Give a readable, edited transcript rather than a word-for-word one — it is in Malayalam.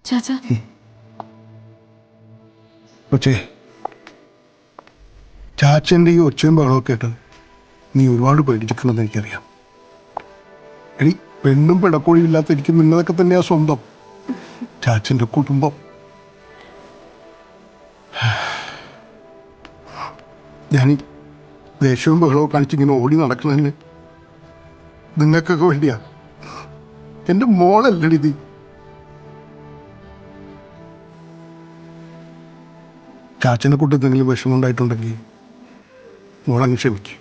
ചാച്ചാ കൊച്ചേ, ചാച്ചൻ്റെ ഈ ഒച്ചയും ബഹളമൊക്കെ കേട്ട് നീ ഒരുപാട് പേടിച്ചിട്ടുണ്ടെന്ന് എനിക്കറിയാം. എടി, പെണ്ണും പിടക്കോഴിയും ഇല്ലാത്ത എനിക്ക് നിങ്ങളൊക്കെ തന്നെയാ സ്വന്തം. ചാച്ചൻ്റെ കുടുംബം. ഞാനീ ദേഷ്യവും ബഹളവും കാണിച്ചിങ്ങനെ ഓടി നടക്കുന്നതിന് നിങ്ങൾക്കൊക്കെ വേണ്ടിയാ. എൻ്റെ മോളല്ലടി ഇത്. ചാച്ചനെ കൊണ്ട് എന്തെങ്കിലും വിഷമം ഉണ്ടായിട്ടുണ്ടെങ്കിൽ മോളങ്ങ് ക്ഷമിക്കും.